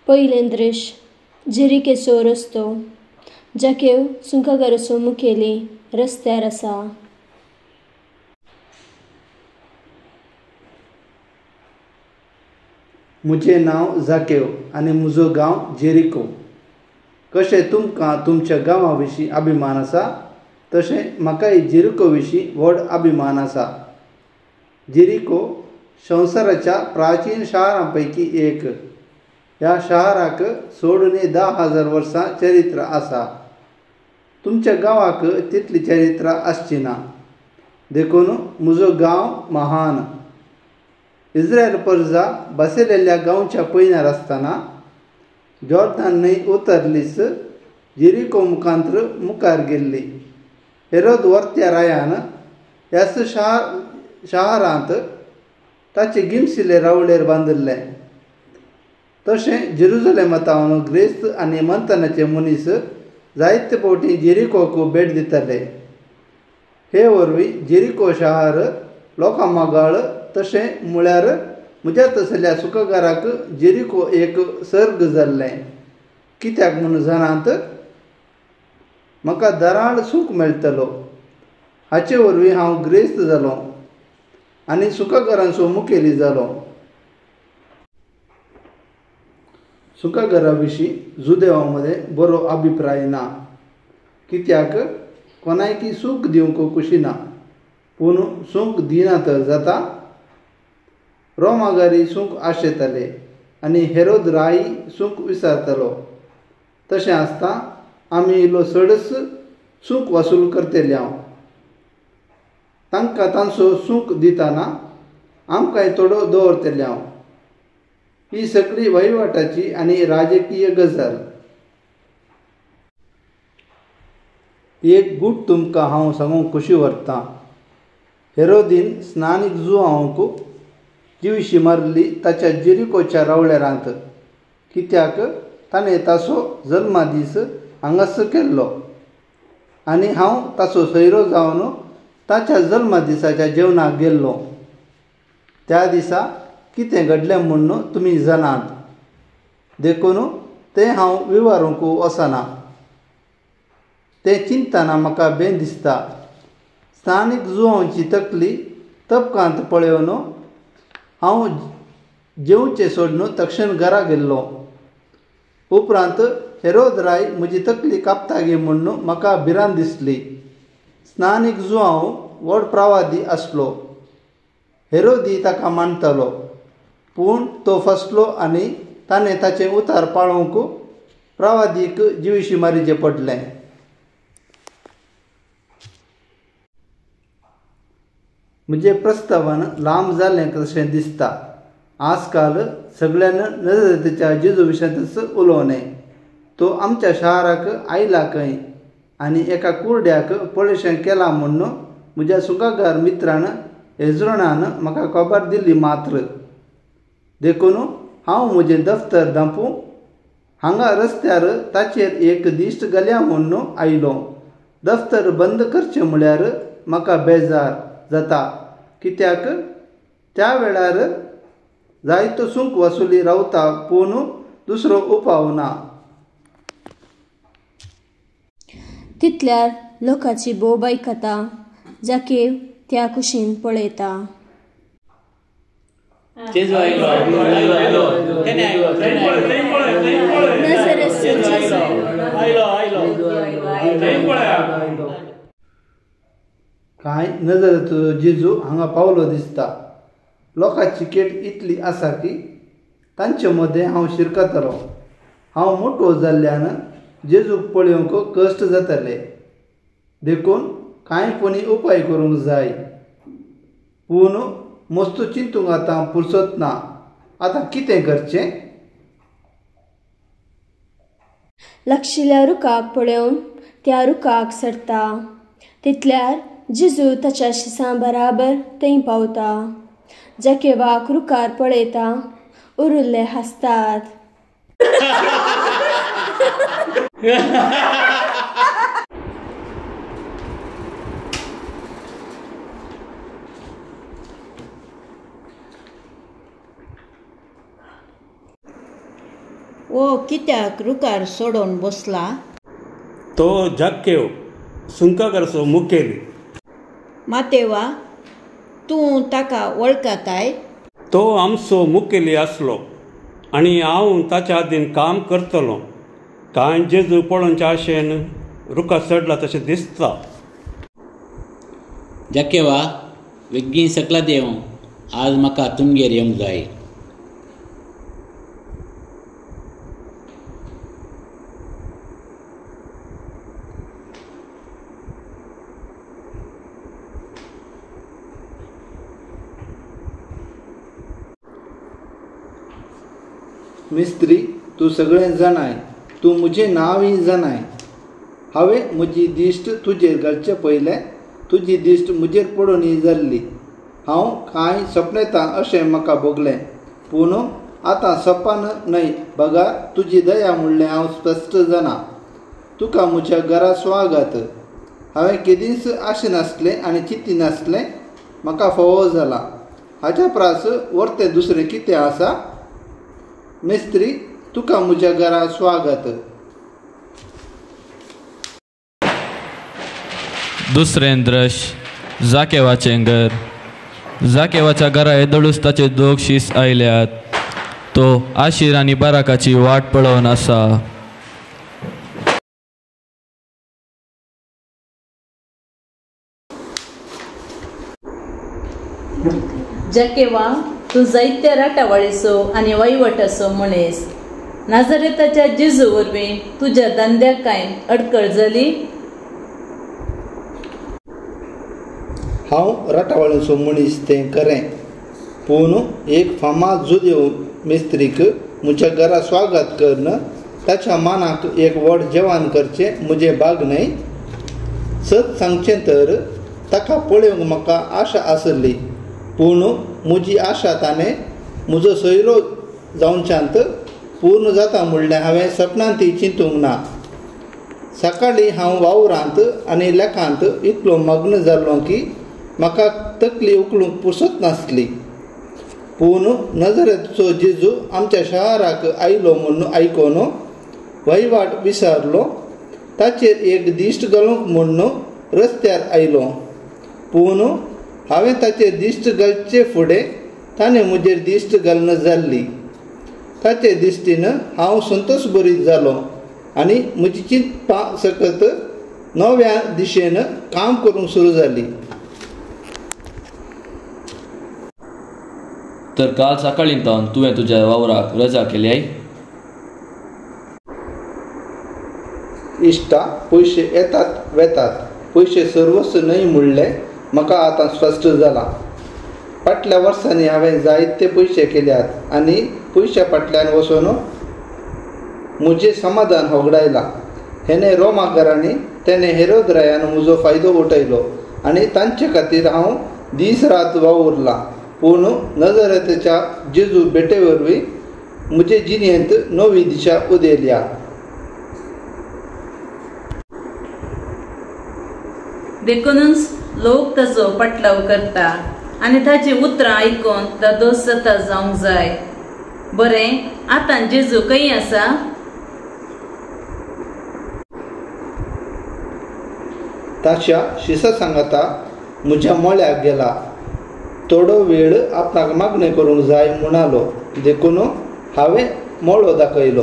पयलें दृश्य जेरिकेचो रस्तो. जाकेव सुंकागराचो मुखेली रस्त्यार आसा. म्हजें नांव जाकेव आनी म्हजो गांव जेरिको. कशें तुमकां तुमच्या गांवा विशीं अभिमान आसा, तशें म्हाकाय जेरिको विशीं व्हड अभिमान आसा. जेरिको संवसाराच्या प्राचीन शारां पैकी एक. ह्या शाराक सोडून 10,000 वर्सां चरित्र आसा. तुमच्या गांवाक तितली चरित्र आसची ना. देखून म्हजो गांव महान. इस्रायल प्रजा बसयलेल्या गांवच्या पयण्यार आसतना जॉर्दान न्हंय उतरलीच जेरिको मुखांत्र मुखार गेल्ली. हेरोद वर्त्या रायान ह्याच शारांत ताचे गिमसिले रावळेर बांदिल्ले. तशें जेरुसलेमांतावन ग्रेस्त आनी मंथनाचे मनीस जायते फावटी जेरिकोक भेट दिताले. हे वरवीं जेरिको शार लोकां मागाळ. तशें म्हळ्यार म्हज्या तसल्या सुखकाराक जेरिको एक सर्ग जाल्लें. कित्याक म्हूण जाणात, म्हाका दराड सूख मेळटलो. हाचे वरवीं हांव ग्रेस्त जालो आनी सुखकारांचो मुखेली जालो. सुखकारा विशीं जुदेवां मदें बरो अभिप्राय ना. कित्याक कोणायकी सूख दिवंक कुशीना. पूण सूख दिना तर जाता. रोमागारी सूख आशेताले आनी हेरोद राई सूख विसारतालो. तशें आसता आमी इल्लो चडच सूख वसूल करतले हांव. तांकां तांचो सूख दितना आमकांय थोडो दवरतले हांव. ही सगळी वहिवाटाची आनी राजकीय गजाल. एक गूट तुमकां हांव सांगूंक खुशी व्हरतां. हेरोदीन स्नानीक जुआंवाक जिवशी मारली ताच्या जेरिकोच्या रावळेरांत. कित्याक ताणें ताचो जल्मादीस हांगास केल्लो आनी हांव ताचो सोयरो जावन ताच्या जल्मादिसाच्या जेवणाक गेल्लो. त्या दिसा कितें घडलें म्हूण तुमी जाणात. देखून तें हांव विवरूंक वचना. तें चिंतना म्हाका बेन दिसता. स्थानीक जुआंवची तकली तपकांत पळयोवन हांव जेवचें सोडून तक्षण घरा गेल्लो. उपरांत हेरोद राय म्हजी तकली कापता गे म्हूण म्हाका भिरांत दिसली. स्नानीक जुआंव व्हड प्रवादी आसलो. हेरोदी ताका मानतालो. पूण तो फसलो आनी ताणें ताचें उतार पाळूंक प्रवादीक जिवशी मारिचें पडलें. म्हजें प्रस्तावन लांब जालें कशें दिसता. आजकाल सगळ्यान नजरेच्या जेजू विशयींच उलोवनें. तो आमच्या शाराक आयला खंय आनी एका कुरड्याक पळशें केलां म्हूण म्हज्या सुखाकार मित्रान हेजरोनान म्हाका खबर दिली मात्र. देखून हांव म्हजें दफ्तर धांपूं हांगा रस्त्यार ताचेर एक दिश्ट घालया म्हूण आयलो. दफ्तर बंद करचें म्हळ्यार म्हाका बेजार जाता. कित्याक त्या वेळार जायतो सूख वसुली रावता पूण दुसरो उपाव ना. तितल्यार लोकांची बोब आयकता. जाकेव त्या कुशीन पळयता. कांय नजरेचो जेजू हांगा पावलो दिसता. लोकांची केट इतली आसा की तांचे मदें हांव शिरकतलो. हांव मोठो जाल्ल्यान जेजूक पळोवंक कश्ट जातले. देखून कांयपणी उपाय करूंक जाय. पूण मस्त चिंतूंक आतां फुरसत ना. आतां कितें करचें. लागशिल्ल्या रुखाक पळोवन त्या रुखाक सरता. तितल्यार जेजू ताच्या शिसां बराबर थंय पावता. जाकेवाक रुखार पळयता उरिल्ले हांसतात. वो कित्याक रुकार सोडून बसला? तो जक्केव सुंकागरचो मुखेली. मातेवा, तूं ताका वळखताय? तो आमचो मुखेली आसलो आनी हांव ताच्या आदीन काम करतलों. कांय जेजू पळोवच्या आशेन रुखार चडला तशें दिसता. जक्केवा, बेगीन सकला देव, आज म्हाका तुमगेर येवंक जाय. मिस्त्री, तू सगळें जाणाय, तू म्हजें नांवय जाणाय. हांवें म्हजी दिश्ट तुजेर घालचे पयलें तुजी दिश्ट म्हजेर पडून जाल्ली. हांव कांय सपनेतां अशें म्हाका भोगलें, पूण आतां सपान न्हय बगार तुजी दया म्हणलें हांव स्पश्ट जाणा. तुका म्हज्या घरा स्वागत. हांवें केदींच आशिनासलें आनी चिंतिनासलें, म्हाका फोव जाला. हाच्या प्रास वर्तें दुसरें कितें आसा? मिस्त्री, तुका म्हज्या घरा स्वागत. दुसरें दृश्य जाकेवाचें घर. जाकेवाच्या घरा येदळूच ताचे दोग शीस आयल्यात. तो आशीर आनी बाराकाची वाट पळोवन आसा. जाकेवा, तूं जायत्या राटावळीचो आनी वैवटाचो मनीस. नाजरेताच्या जेजू वरवीं तुज्या धंद्याक कांय अडखळ जाली? हांव राटावळीचो मनीस तें खरें, पूण एक फामाद जुदेव मिस्त्रीक म्हज्या घरा स्वागत करन ताच्या मानाक एक व्हड जेवण करचें म्हजें भाग न्हय. सत सांगचें तर ताका पळोवंक म्हाका आशा आसली, पूण म्हजी आशा ताणें म्हजो सोयरो जावच्यात पूर्ण जाता म्हणलें हांवें सपनांतय चिंतूंक ना. सकाळीं हांव वावरांत आनी लेखांत इतलो मग्न जाल्लो की म्हाका तकली उखलूंक पुसत नासली. पूण नजरेचो जेजू आमच्या शाराक आयलो म्हूण आयकून वैवाट विसारलो. ताचेर एक दिश्ट घालूंक म्हूण रस्त्यार आयलो, पूण हांवें ताचेर दिश्ट घालचे फुडें ताणें म्हजेर दिश्ट घालना जाल्ली. ताचे दिश्टीन हांव संतोश भरीत जालो आनी म्हजी चिंतपा सकत नव्या दिशेन काम करूंक सुरू जाली. तर काल सकाळींतावन तुवें तुज्या वावराक रजा केल्याय? इश्टा, पयशे येतात वेतात, पयशे सर्वस्व न्हय म्हणलें म्हाका आतां स्पश्ट जालां. फाटल्या वर्सांनी हांवें जायते पयशे केल्यात आनी पयशा फाटल्यान वचून म्हजें समाधान होगडायलां. हेणे रोमाकारांनी तेणे हेरोदरायान म्हजो फायदो उठयलो आनी तांचे खातीर हांव दीस रात वावुरलां. पूण नजरेच्या जेजू भेटे वरवीं म्हजे जिणेंत नवी दिशा उदेल्या. देखूनच लोक ताचो पाटलाव करता आनी ताची उतरां आयकून दोस जाता जावंक जाय. बरें, आतां जेजू खंय आसा? ताच्या शिसा सांगाता म्हज्या मळ्याक गेला. थोडो वेळ आपणाक मागणें करूंक जाय म्हणालो, देखून हांवें मळो दाखयलो.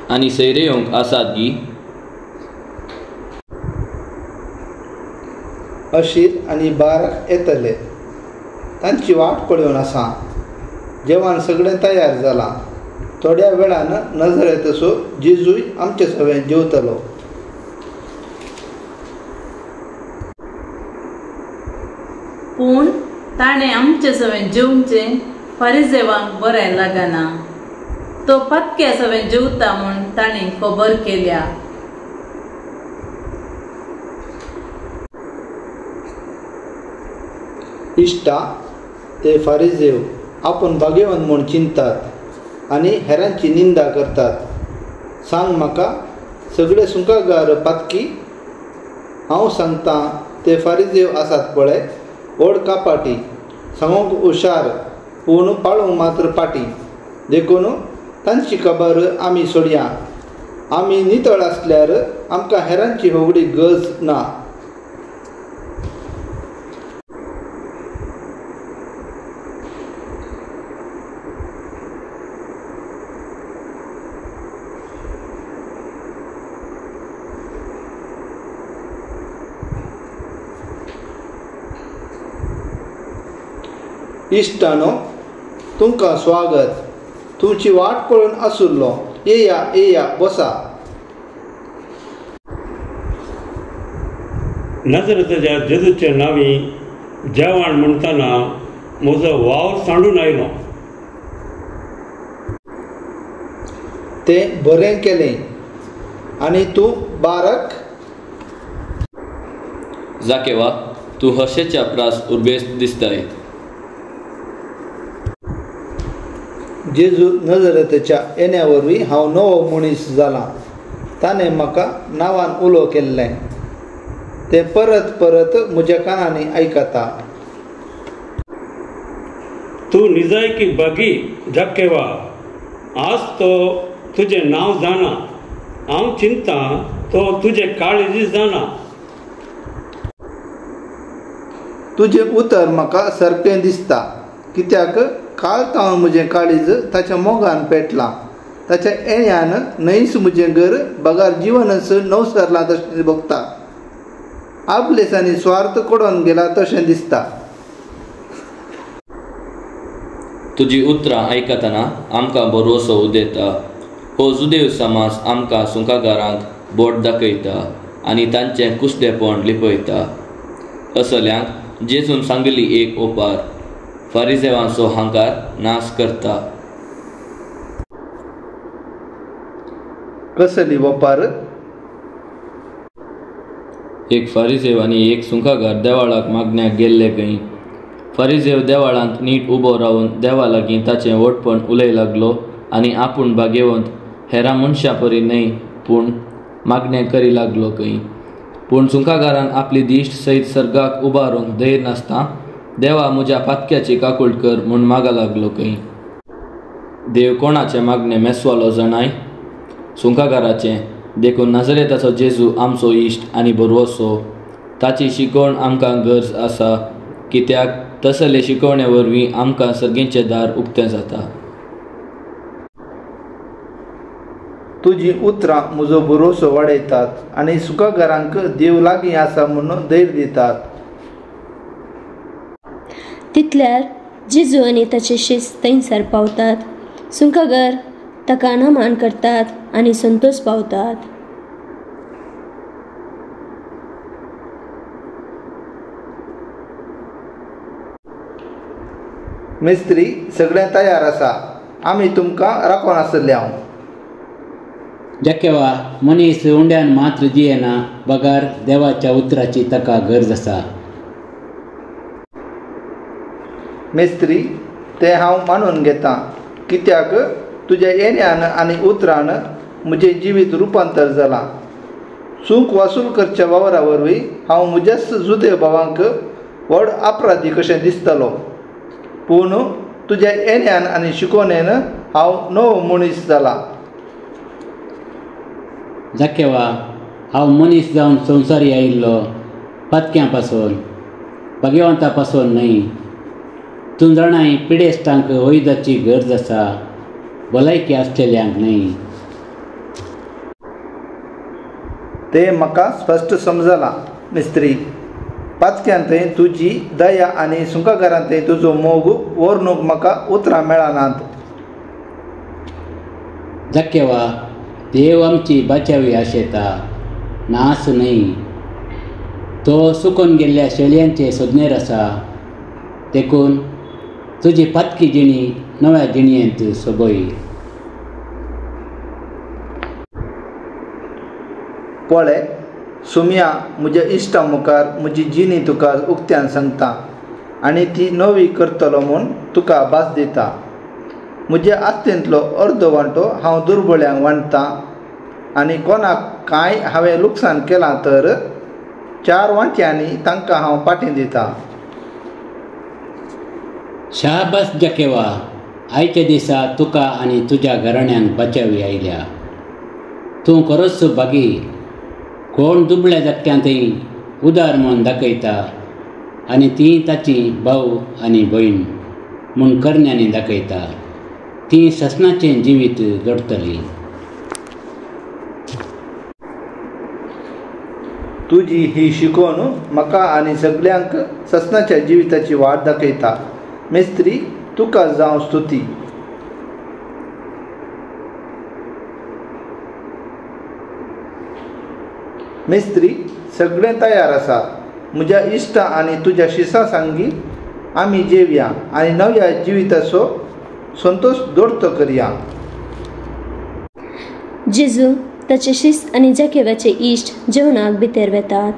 आनी सैरे येवंक आसात गी? अशीर आनी बाराक येतले. तांची वाट पळोवन आसा. जेवण सगळें तयार जालां. थोड्या वेळान नजर येतसो जेजूय आमचे सवें जेवतलो. पूण ताणें आमचे सवें जेवचें फारिजेवांक बरें लागना. तो पक्क्या सवें जेवता म्हूण ताणें खबर केल्या. इश्टा, ते फारिजेव आपूण भाग्यवान म्हूण चिंतात आनी हेरांची निंदा करतात. सांग म्हाका, सगळे सुंकागार पातकी? हांव सांगतां, ते फारिजेव आसात पळय, व्हड कापाटी, सांगूंक हुशार पूण पाळूंक मात्र पाटी. देखून तांची खबर आमी सोडया. आमी नितळ आसल्यार आमकां हेरांची होगडी गरज ना. इश्टानो, तुमकां स्वागत. तुमची वाट पळोवन आसुल्लो. येया येया, बसा. नजरेच्या जेजूच्या नांवी जेवण म्हणटना म्हजो वावर सांडून आयलो. तें बरें केलें. आनी तूं बारक. जाकेवा, तूं हर्शेच्या प्रास उर्बेस्त दिसताय. जेजू नजरेच्या येण्या वरवीं हांव नवो मनीस जाला. ताणें म्हाका नांवान उलो केल्लें. तें परत परत म्हज्या कानांनी आयकता. तूं निजायकी बागी जाकेवा. आज तो तुजें नांव जाणा. हांव चिंतां तो तुजें काळजी जाणा. तुजें उतर म्हाका सारकें दिसता. कित्याक काल तावन म्हजें काळीज ताच्या मोगान पेटलां. ताच्या येण्यान न्हयच म्हजें घर बगार जिवनच नवसरलां तशें भोगता. आपलेसांनी स्वार्थ कोडोन गेला तशें दिसता. तुजी उतरां आयकतना आमकां बरवसो उदेता. हो जुदेव समाज आमकां सुंकागारांक बोट दाखयता आनी तांचें कुस्तेपण लिपयता. असल्यांक जेजून सांगली एक ओपार फारिजेवांचो हांकार नाश करता. कसली ओपार? एक फारिजेव आनी एक सुंकागार देवाळाक मागण्याक गेल्ले खंय. फारिजेव देवाळांत नीट उबो रावन देवा लागीं ताचें वटपण उलय लागलो आनी आपूण बागेवंत हेरां मनशां परी न्हय पूण मागणें करी लागलो खंय. पूण सुंकागारान आपली दिश्ट सयत सर्गाक उबारूंक धैर्य नासता देवा म्हज्या पातक्याची काकूळ कर म्हूण मागा लागलो खंय. देव कोणाचें मागणें मेसवालो जाणाय? सुंकागाराचें. देखून नाजरेताचो जेजू आमचो इश्ट आनी बरवसो. ताची शिकवण आमकां गरज आसा. कित्याक तसले शिकवणे वरवीं आमकां सर्गेचें दार उक्तें जाता. तुजी उतरां म्हजो बरोसो वाडयतात आनी सुकागारांक देव लागीं आसा म्हणून धैर्य दितात. तितल्यार जेजू आनी ताचे शिस्त थंयसर पावतात. सुंकागार ताका नमान करतात आनी संतोश पावतात. मेस्त्री, सगळें तयार आसा. आमी तुमकां राखोन आसले. हांव जाकेवा, मनीस उंड्यान मात्र जियेना. बगार देवाच्या उतराची ताका गरज आसा. मेस्त्री, तें हांव मानून घेतां. कित्याक तुज्या येण्यान आनी उतरान म्हजें जिवीत रुपांतर जालां. सूख वासूल करच्या वावरा वरवीं हांव म्हज्याच जुदेव भावांक व्हड अपराधी कशें दिसतलो. पूण तुज्या येण्यान आनी शिकोवणेन हांव नवो मनीस जाला. जाकेवा, हांव मनीस जावन संवसारी आयिल्लो पातक्यां पासून, भाग्यवंता पासून न्हय. तूं जाणाय पिडेस्तांक वैदाची गरज आसा, भलायकी आसलेल्यांक न्हय. तें म्हाका स्पश्ट समजलां. मेस्त्री, पातक्यांतय तुजी दया आनी सुंकागारांतय तुजो मोग वर्णूंक म्हाका उतरां मेळनात. जाकेवा, देव आमची बाचावी आशेता, नास न्हय. तो सुकून गेल्ल्या शेळयांचे सोदनेर आसा. देखून तुजी पातकी जिणी नव्या जिणयेंत सोबय. पळय सुम्या, म्हज्या इश्टा मुखार म्हजी जिणी तुका उक्त्यान सांगता आनी ती नवी करतलो म्हूण तुका भास दिता. म्हज्या आस्तेंतलो अर्द वांटो हांव दुर्बळ्यांक वांटतां आनी कोणाक कांय हांवें लुकसाण केलां तर 4 वांट्यांनी तांकां हांव पाटी दितां. शाबास जकेवा, आयच्या दिसा तुका आनी तुज्या घराण्यांक बचावी आयल्या. तूं खरोच बागी. कोण दुबळ्या धक्क्यांतय उदार म्हूण दाखयता आनी ती ताची भाऊ आनी भयण म्हूण करण्यांनी दाखयता. ती ससनाचें जिवीत जडटली. तुजी ही शिकवण म्हाका आनी सगळ्यांक ससनाच्या जिविताची वाट दाखयता. मेस्त्री, तुका जावं स्तुती. मेस्त्री, सगळें तयार आसा. म्हज्या इश्टां आनी तुज्या शिसा सांगी आमी जेवया आनी नव्या जिविताचो संतोश दोडतो करया. जेजू ताचे शिस्त आनी जकेवाचे इश्ट जेवणाक भितर वेतात.